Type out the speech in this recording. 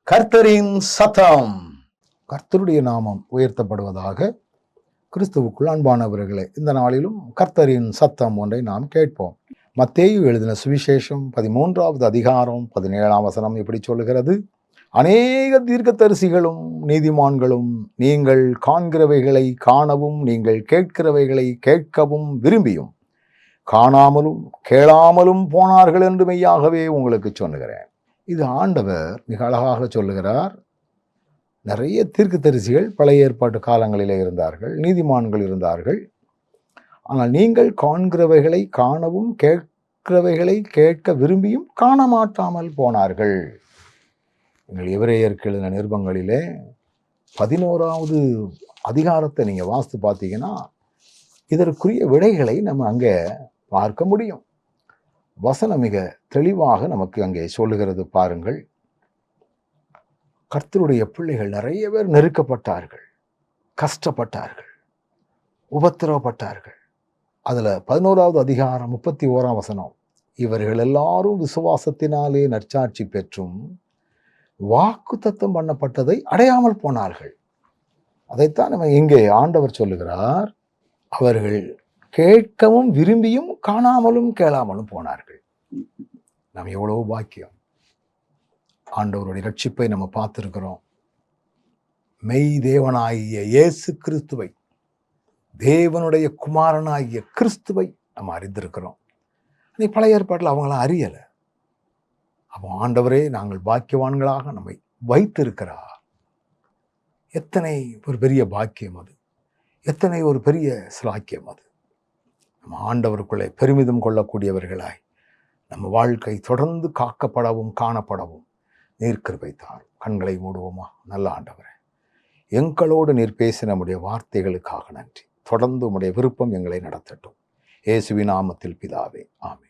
கர்த்தரின் சத்தம். கர்த்தருடைய நாமம் உயர்த்தப்படுவதாக. கிறிஸ்துவுக்குள் அன்பானவர்களே, இந்த நாளிலும் கர்த்தரின் சத்தம் ஒன்றை நாம் கேட்போம். மத்தேயு எழுதின சுவிசேஷம் 13வது அதிகாரம் 17ஆம் வசனம் இப்படி சொல்லுகிறது: அநேக தீர்க்கதரிசிகளும் நீதிமான்களும் நீங்கள் காண்கிறவைகளை காணவும் நீங்கள் கேட்கிறவைகளை கேட்கவும் விரும்பியும் காணாமலும் கேளாமலும் போனார்கள் என்று மெய்யாகவே உங்களுக்கு சொல்லுகிறேன். இது ஆண்டவர் மிக அழகாக சொல்லுகிறார். நிறைய தீர்க்கதரிசிகள் பழைய ஏற்பாட்டு காலங்களிலே இருந்தார்கள், நீதிமான்கள் இருந்தார்கள். ஆனால் நீங்கள் காண்கிறவைகளை காணவும் கேட்கிறவைகளை கேட்க விரும்பியும் காண மாட்டாமல் போனார்கள். எங்கள் எபிரேயருக்கு எழுதின நிருபங்களிலே 11வது அதிகாரத்தை நீங்கள் வாசித்து பார்த்தீங்கன்னா இதற்குரிய விடைகளை நம்ம அங்கே பார்க்க முடியும். வசனம் மிக தெளிவாக நமக்கு அங்கே சொல்லுகிறது. பாருங்கள், கர்த்தருடைய பிள்ளைகள் நிறைய பேர் நெருக்கப்பட்டார்கள், கஷ்டப்பட்டார்கள், உபத்திரவப்பட்டார்கள். அதில் 11வது அதிகாரம் 31ஆம் வசனம், இவர்கள் எல்லாரும் விசுவாசத்தினாலே நற்சாட்சி பெற்றும் வாக்குத்தத்தம் பண்ணப்பட்டதை அடையாமல் போனார்கள். அதைத்தான் நம்ம இங்கே ஆண்டவர் சொல்லுகிறார். அவர்கள் கேட்கவும் விரும்பியும் காணாமலும் கேளாமலும் போனார்கள். நாம் எவ்வளவு பாக்கியம்! ஆண்டவருடைய ரட்சிப்பை நம்ம பார்த்திருக்கிறோம். மெய் தேவனாகிய இயேசு கிறிஸ்துவை, தேவனுடைய குமாரனாகிய கிறிஸ்துவை நம்ம அறிந்திருக்கிறோம். நீ பழைய ஏற்பாட்டில் அவங்களாம் அறியலை. அப்போ ஆண்டவரே நாங்கள் பாக்கியவான்களாக நம்மை வைத்திருக்கிறார். எத்தனை ஒரு பெரிய பாக்கியம் அது! எத்தனை ஒரு பெரிய சிலாக்கியம் அது! நம்ம ஆண்டவருக்குள்ளே பெருமிதம் கொள்ளக்கூடியவர்களாய் நம்ம வாழ்க்கை தொடர்ந்து காக்கப்படவும் காணப்படவும் நீர் கிருபை தாரும். கண்களை மூடுவோமா? நல்ல ஆண்டவரே, எங்களோடு நீர் பேசின நம்முடைய வார்த்தைகளுக்காக நன்றி. தொடர்ந்து உம்முடைய விருப்பம் எங்களை நடத்தட்டும். இயேசுவின் நாமத்தில் பிதாவே, ஆமென்.